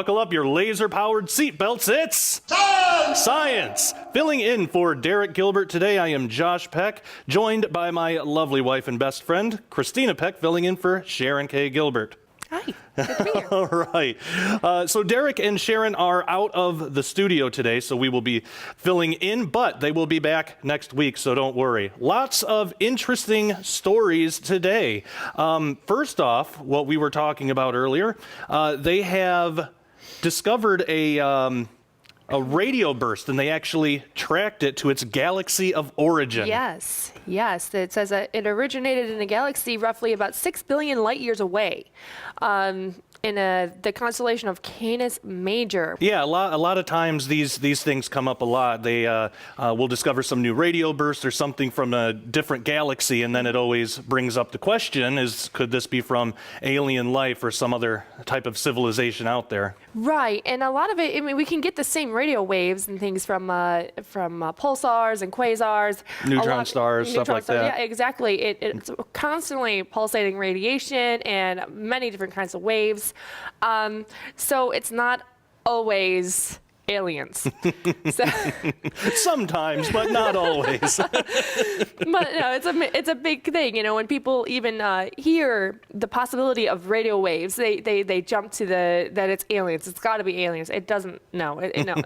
buckle up your laser-powered seatbelts. It's Science! Filling in for Derek Gilbert today, I am Josh Peck, joined by my lovely wife and best friend, Christina Peck, filling in for Sharon K. Gilbert. Hi, good to be here. All right. So Derek and Sharon are out of the studio today, so we will be filling in, but they will be back next week, so don't worry. Lots of interesting stories today. First off, what we were talking about earlier, they have discovered a radio burst, and they actually tracked it to its galaxy of origin. Yes. It says that it originated in a galaxy roughly about 6 billion light years away, in the constellation of Canis Major. Yeah, a lot of times these things come up a lot. They will discover some new radio burst or something from a different galaxy, and then it always brings up the question: could this be from alien life or some other type of civilization out there? Right, and a lot of it, I mean, we can get the same radio waves and things from pulsars and quasars, neutron stars, stuff like that. Yeah, exactly. It's constantly pulsating radiation and many different kinds of waves. So it's not always aliens. Sometimes, but not always. But no, it's a big thing. You know, when people even hear the possibility of radio waves, they jump to that it's aliens. It's got to be aliens. It doesn't. No. No.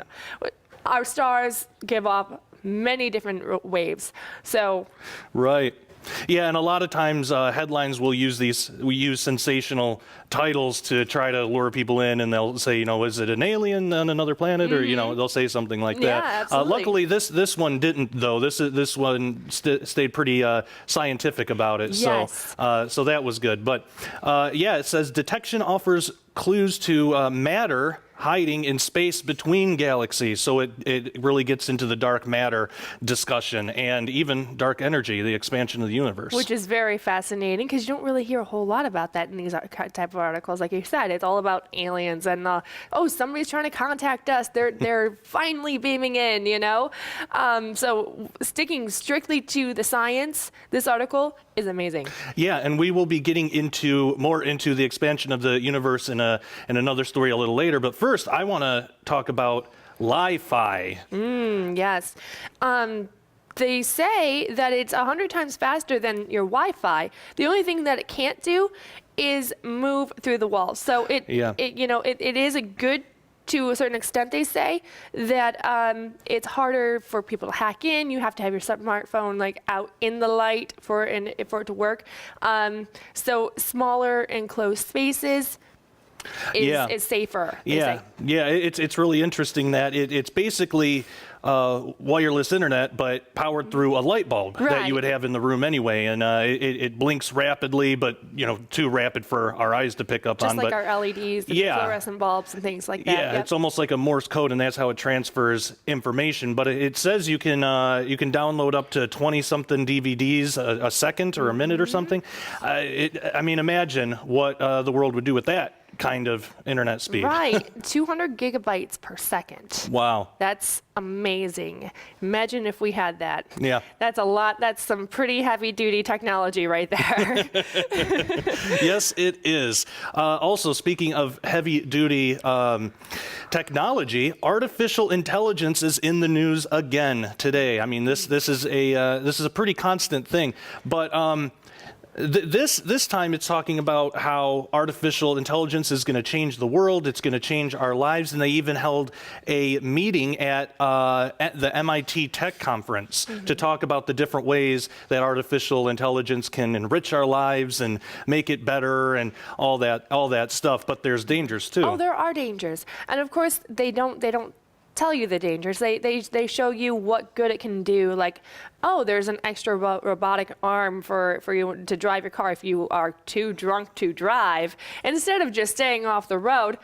Our stars give off many different waves. So. Right. Yeah, and a lot of times headlines will use sensational titles to try to lure people in, and they'll say, is it an alien on another planet, or they'll say something like that. Yeah, absolutely. Luckily, this one didn't, though. This one stayed pretty scientific about it. Yes. So that was good. But yeah, it says detection offers clues to matter hiding in space between galaxies. So it really gets into the dark matter discussion and even dark energy, the expansion of the universe. Which is very fascinating because you don't really hear a whole lot about that in these type of articles. Like you said, it's all about aliens and, somebody's trying to contact us. They're finally beaming in, So sticking strictly to the science, this article is amazing. Yeah, and we will be getting more into the expansion of the universe in another story a little later. But first, I want to talk about Li-Fi. Yes. They say that it's 100 times faster than your Wi-Fi. The only thing that it can't do is move through the walls. So it is a good, to a certain extent, they say, that it's harder for people to hack in. You have to have your smartphone out in the light for it to work. So smaller enclosed spaces is safer. Yeah, it's really interesting that it's basically wireless internet, but powered through a light bulb that you would have in the room anyway, and it blinks rapidly, but too rapid for our eyes to pick up on. Just like our LEDs, the fluorescent bulbs, and things like that. Yeah, it's almost like a Morse code, and that's how it transfers information. But it says you can download up to 20-something DVDs a second or a minute or something. I mean, imagine what the world would do with that kind of internet speed. Right, 200 gigabytes per second. Wow. That's amazing. Imagine if we had that. Yeah. That's a lot. That's some pretty heavy-duty technology right there. Yes, it is. Also, speaking of heavy-duty technology, artificial intelligence is in the news again today. I mean, this is a pretty constant thing, but this time it's talking about how artificial intelligence is going to change the world, it's going to change our lives, and they even held a meeting at the MIT Tech Conference to talk about the different ways that artificial intelligence can enrich our lives and make it better and all that stuff. But there's dangers too. Oh, there are dangers, and of course they don't tell you the dangers. They show you what good it can do. Like, there's an extra robotic arm for you to drive your car if you are too drunk to drive. Instead of just staying off the road,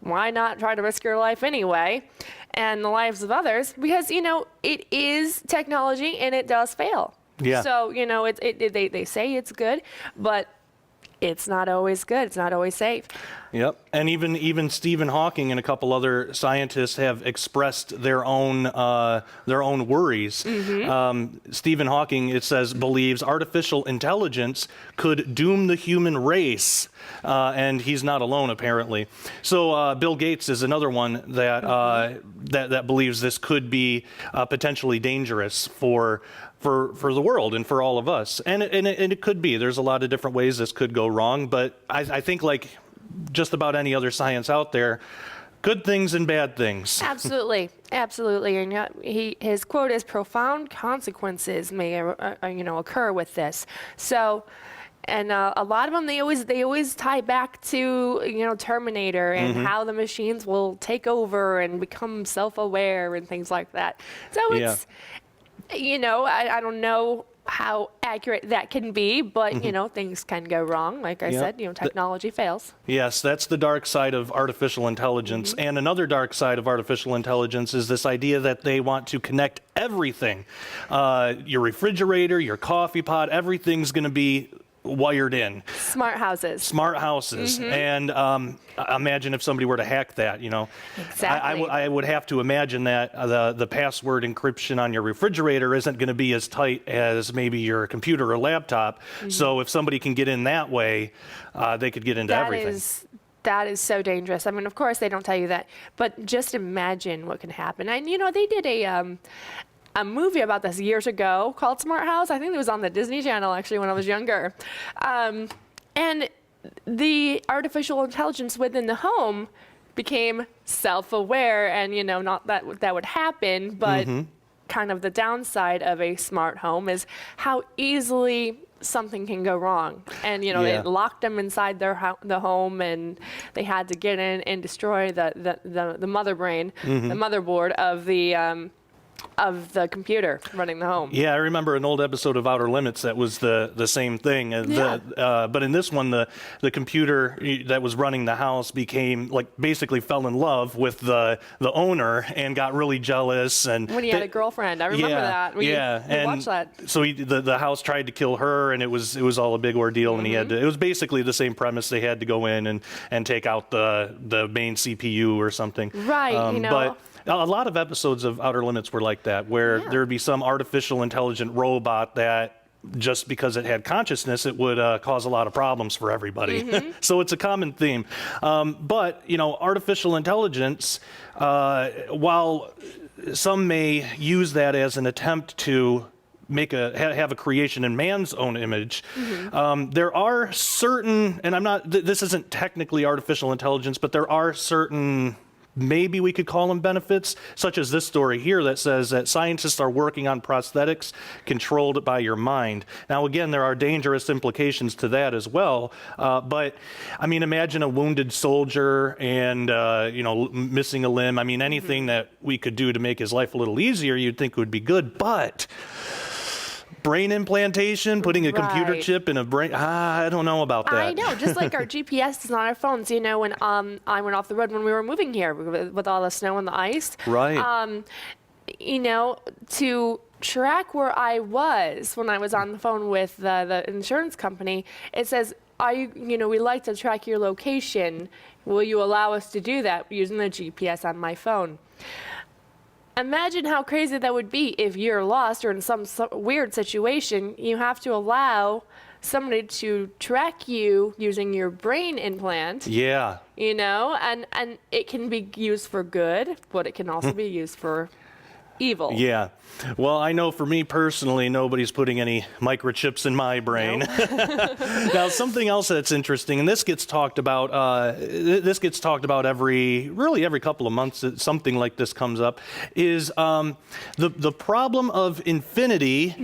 why not try to risk your life anyway and the lives of others? Because, it is technology and it does fail. Yeah. So, they say it's good, but it's not always good. It's not always safe. Yep, and even Stephen Hawking and a couple other scientists have expressed their own worries. Stephen Hawking, it says, believes artificial intelligence could doom the human race, and he's not alone apparently. So Bill Gates is another one that that believes this could be potentially dangerous for the world and for all of us, and it could be. There's a lot of different ways this could go wrong, but I think like just about any other science out there, good things and bad things. Absolutely, absolutely. And his quote is, "Profound consequences may occur with this." So, and a lot of them they always tie back to Terminator and how the machines will take over and become self-aware and things like that. So it's I don't know how accurate that can be, but things can go wrong. Like I said, technology fails. Yes, that's the dark side of artificial intelligence. And another dark side of artificial intelligence is this idea that they want to connect everything. Your refrigerator, your coffee pot, everything's going to be wired in. Smart houses. Smart houses. And imagine if somebody were to hack that, Exactly. I would have to imagine that the password encryption on your refrigerator isn't going to be as tight as maybe your computer or laptop. So if somebody can get in that way, they could get into everything. That is so dangerous. I mean, of course they don't tell you that, but just imagine what can happen. And they did a movie about this years ago called Smart House. I think it was on the Disney Channel actually when I was younger. And the artificial intelligence within the home became self-aware, and not that would happen, but kind of the downside of a smart home is how easily something can go wrong. And they locked them inside the home, and they had to get in and destroy the mother brain, the motherboard of the computer running the home. Yeah, I remember an old episode of Outer Limits that was the same thing. But in this one, the computer that was running the house basically fell in love with the owner and got really jealous. And when he had a girlfriend, I remember that. We watched that. So the house tried to kill her, and it was all a big ordeal. And it was basically the same premise. They had to go in and take out the main CPU or something. Right. But a lot of episodes of Outer Limits were like that, where there would be some artificial intelligent robot that just because it had consciousness, it would cause a lot of problems for everybody. So it's a common theme. But, artificial intelligence, while some may use that as an attempt to have a creation in man's own image, there are certain, and this isn't technically artificial intelligence, but there are certain, maybe we could call them benefits, such as this story here that says that scientists are working on prosthetics controlled by your mind. Now, again, there are dangerous implications to that as well. But I mean, imagine a wounded soldier and, missing a limb. I mean, anything that we could do to make his life a little easier, you'd think would be good. But brain implantation, putting a computer chip in a brain, I don't know about that. I know, just like our GPS is on our phones. When I went off the road when we were moving here with all the snow and the ice. Right. To track where I was when I was on the phone with the insurance company, it says, we'd like to track your location. Will you allow us to do that using the GPS on my phone? Imagine how crazy that would be if you're lost or in some weird situation. You have to allow somebody to track you using your brain implant. Yeah. And it can be used for good, but it can also be used for evil. Yeah. Well, I know for me personally, nobody's putting any microchips in my brain. Nope. Now, something else that's interesting, and this gets talked about every couple of months. Something like this comes up, is the problem of infinity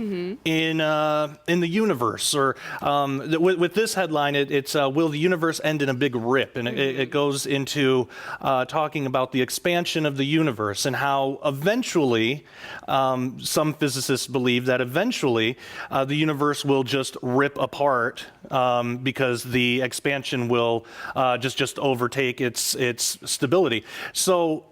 in the universe. Or with this headline, it's will the universe end in a big rip? And it goes into talking about the expansion of the universe and how eventually. Some physicists believe that eventually the universe will just rip apart because the expansion will just overtake its stability. So,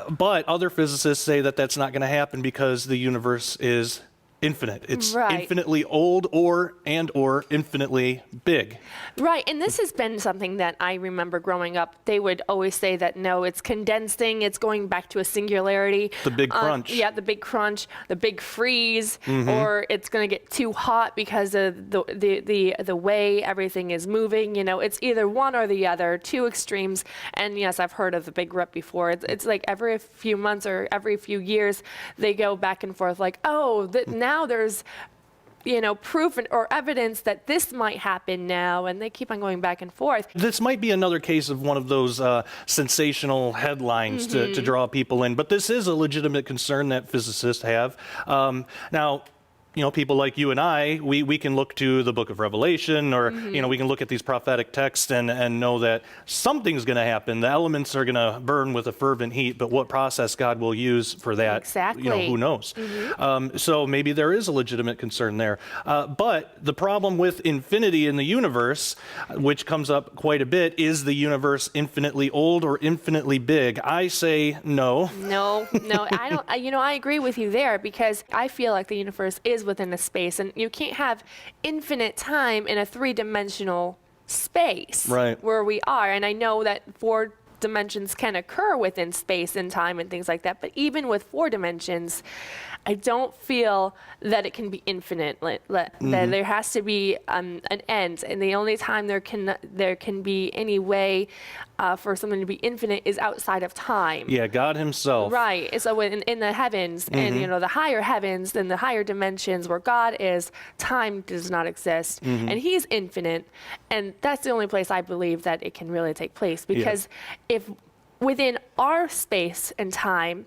but other physicists say that that's not going to happen because the universe is infinite. It's Right. infinitely old or infinitely big. Right, and this has been something that I remember growing up. They would always say that, no, it's condensing, it's going back to a singularity. The big crunch. Yeah, the big crunch, the big freeze, or it's going to get too hot because of the way everything is moving. You know, it's either one or the other, two extremes. And yes, I've heard of the big rip before. It's like every few months or every few years, they go back and forth like, oh, now there's, you know, proof or evidence that this might happen now, and they keep on going back and forth. This might be another case of one of those sensational headlines to draw people in, but this is a legitimate concern that physicists have. Now, you know, people like you and I, we can look to the book of Revelation, or, you know, we can look at these prophetic texts and know that something's going to happen. The elements are going to burn with a fervent heat, but what process God will use for that, Exactly. you know, who knows? So maybe there is a legitimate concern there. But the problem with infinity in the universe, which comes up quite a bit, is the universe infinitely old or infinitely big? I say no. No, I don't. You know, I agree with you there, because I feel like the universe is within a space, and you can't have infinite time in a three-dimensional space, right, where we are. And I know that 4 dimensions can occur within space and time and things like that, but even with 4 dimensions, I don't feel that it can be infinite. That there has to be an end, and the only time there can be any way for something to be infinite is outside of time. Yeah, God Himself. Right. So in the heavens, and you know, the higher heavens and the higher dimensions where God is, time does not exist, and He's infinite, and that's the only place I believe that it can really take place. Because if within our space and time,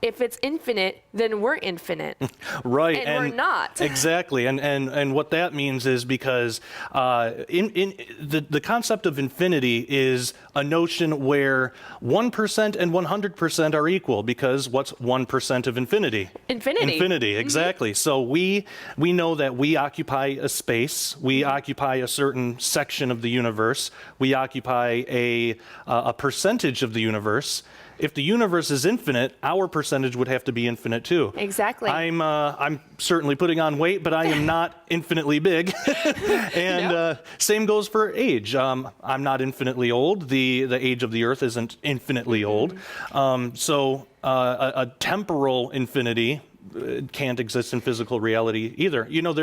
if it's infinite, then we're infinite. Right. And we're not. Exactly. And what that means is because in the concept of infinity is a notion where 1% and 100% are equal, because what's 1% of infinity? Infinity. Infinity, exactly. So we know that we occupy a space, we occupy a certain section of the universe, we occupy a percentage of the universe. If the universe is infinite, our percentage would have to be infinite too. Exactly. I'm certainly putting on weight, but I am not infinitely big. And same goes for age. I'm not infinitely old. The age of the earth isn't infinitely old. So a temporal infinity can't exist in physical reality either. You know,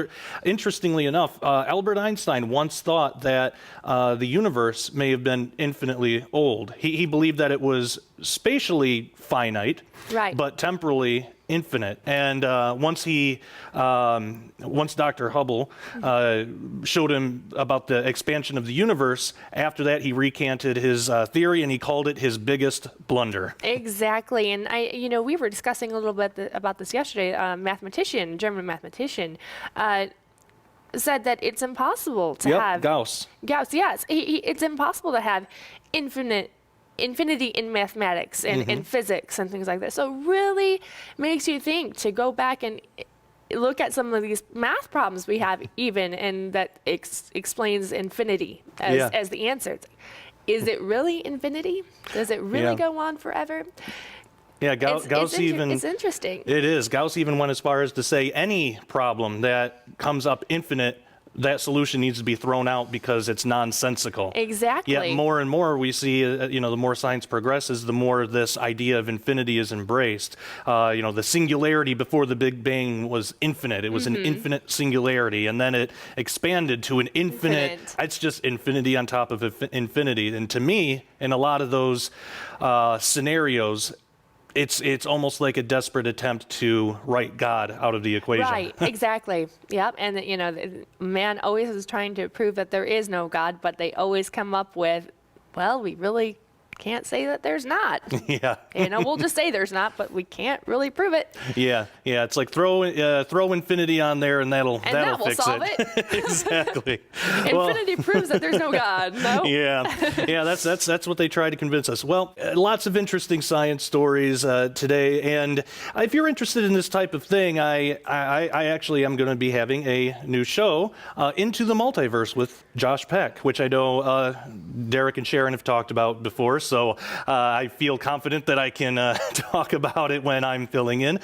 interestingly enough, Albert Einstein once thought that the universe may have been infinitely old. He believed that it was spatially finite, right, but temporally infinite. And once Dr. Hubble showed him about the expansion of the universe, after that he recanted his theory, and he called it his biggest blunder. Exactly. And we were discussing a little bit about this yesterday. German mathematician, said that it's impossible to have Gauss, yes, it's impossible to have infinity in mathematics and in physics and things like that. So it really makes you think to go back and look at some of these math problems we have, even, and that explains infinity as the answer. Is it really infinity? Does it really go on forever? Yeah, Gauss even... It's interesting. It is. Gauss even went as far as to say any problem that comes up infinite, that solution needs to be thrown out because it's nonsensical. Exactly. Yet more and more we see, the more science progresses, the more this idea of infinity is embraced. The singularity before the Big Bang was infinite. It was an infinite singularity, and then it expanded to an infinite. It's just infinity on top of infinity. And to me, in a lot of those scenarios, it's almost like a desperate attempt to write God out of the equation. Right, exactly. Yep. And, man always is trying to prove that there is no God, but they always come up with, well, we really can't say that there's not. Yeah. We'll just say there's not, but we can't really prove it. Yeah. It's like throw infinity on there, and that'll fix solve it. Exactly. Infinity proves that there's no God. No. Yeah. That's what they try to convince us. Well, lots of interesting science stories today, and if you're interested in this type of thing, I actually am going to be having a new show, Into the Multiverse, with Josh Peck, which I know Derek and Sharon have talked about before. so I feel confident that I can talk about it when I'm filling in.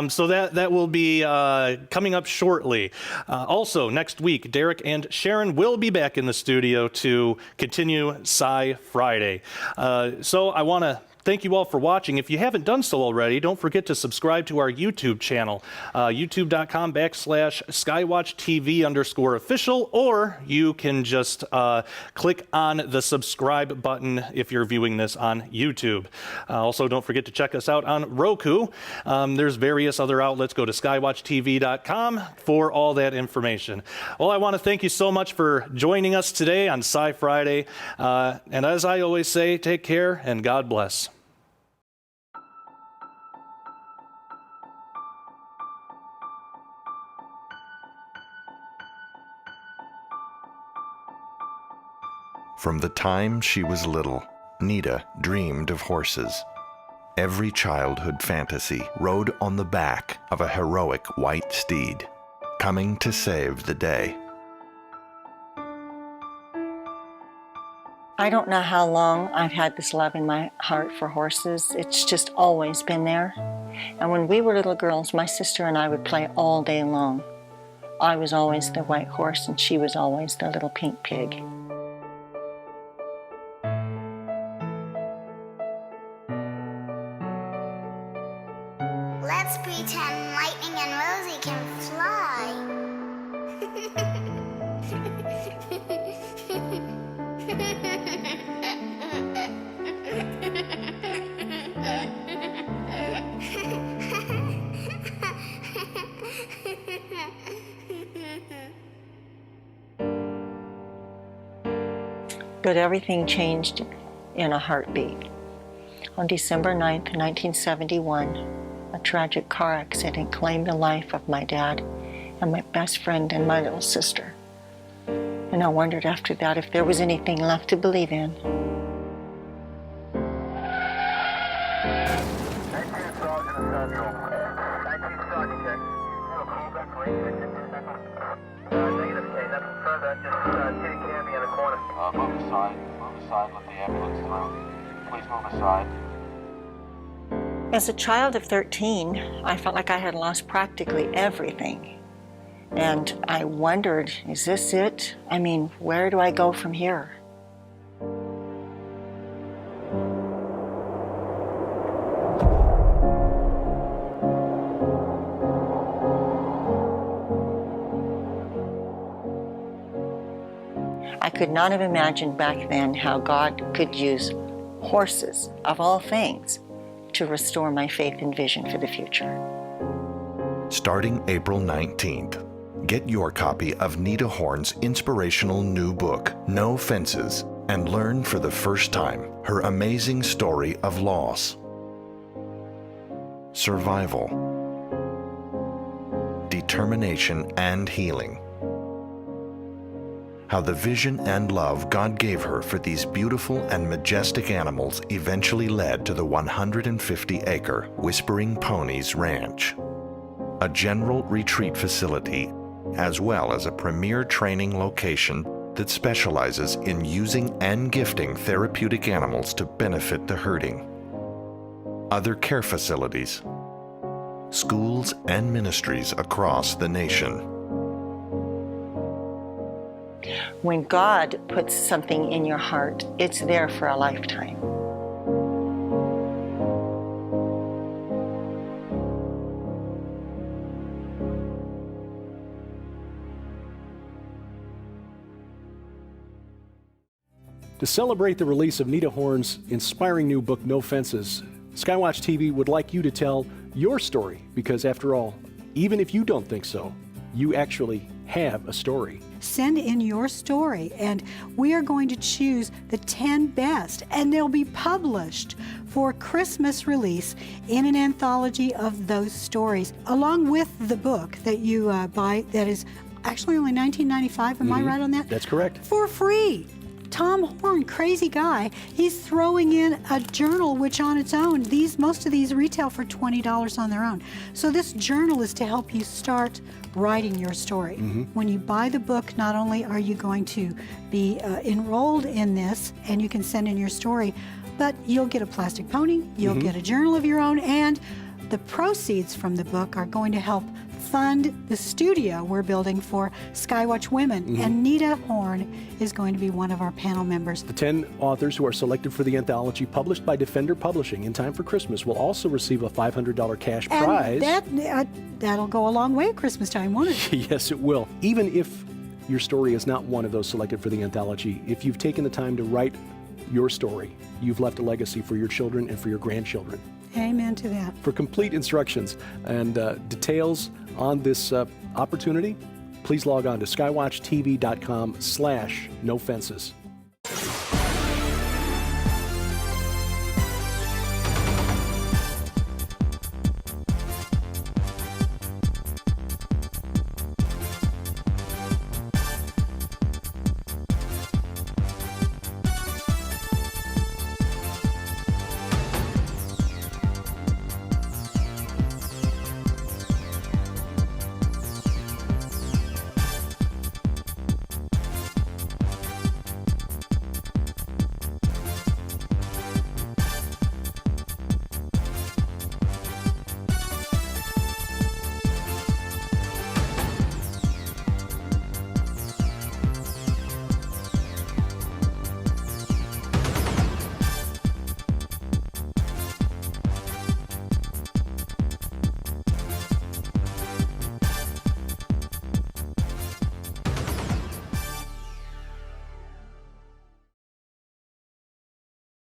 So that will be coming up shortly. Also, next week, Derek and Sharon will be back in the studio to continue Sci Friday. So I want to thank you all for watching. If you haven't done so already, don't forget to subscribe to our YouTube channel, youtube.com/SkyWatchTV_official, or you can just click on the subscribe button if you're viewing this on YouTube. Also, don't forget to check us out on Roku. There's various other outlets. Go to SkyWatchTV.com for all that information. Well, I want to thank you so much for joining us today on Sci Friday. And as I always say, take care and God bless. From the time she was little, Nita dreamed of horses. Every childhood fantasy rode on the back of a heroic white steed, coming to save the day. I don't know how long I've had this love in my heart for horses. It's just always been there. And when we were little girls, my sister and I would play all day long. I was always the white horse and she was always the little pink pig. Let's pretend Lightning and Rosie can fly. But everything changed in a heartbeat. On December 9th, 1971, a tragic car accident claimed the life of my dad and my best friend and my little sister. And I wondered after that if there was anything left to believe in. Move aside, let the ambulance through. Please move aside. As a child of 13, I felt like I had lost practically everything. And I wondered, is this it? I mean, where do I go from here? I could not have imagined back then how God could use horses, of all things, to restore my faith and vision for the future. Starting April 19th, get your copy of Nita Horn's inspirational new book, No Fences, and learn for the first time her amazing story of loss, survival, determination, and healing. How the vision and love God gave her for these beautiful and majestic animals eventually led to the 150-acre Whispering Ponies Ranch, a general retreat facility, as well as a premier training location that specializes in using and gifting therapeutic animals to benefit the herding. Other care facilities, schools, and ministries across the nation. When God puts something in your heart, it's there for a lifetime. To celebrate the release of Nita Horn's inspiring new book, No Fences, SkyWatch TV would like you to tell your story, because after all, even if you don't think so, you actually have a story. Send in your story, and we are going to choose the 10 best, and they'll be published for Christmas release in an anthology of those stories, along with the book that you buy that is actually only $19.95. Am I right on that? That's correct. For free. Tom Horn, crazy guy, he's throwing in a journal, which on its own, most of these retail for $20 on their own. So this journal is to help you start writing your story. When you buy the book, not only are you going to be enrolled in this and you can send in your story, But you'll get a plastic pony, you'll get a journal of your own, and the proceeds from the book are going to help fund the studio we're building for Skywatch Women. And Nita Horn is going to be one of our panel members. The 10 authors who are selected for the anthology published by Defender Publishing in time for Christmas will also receive a $500 cash prize. That'll go a long way at Christmas time, won't it? Yes, it will. Even if your story is not one of those selected for the anthology, if you've taken the time to write your story, you've left a legacy for your children and for your grandchildren. Amen to that. For complete instructions and details on this opportunity, please log on to skywatchtv.com/nofences.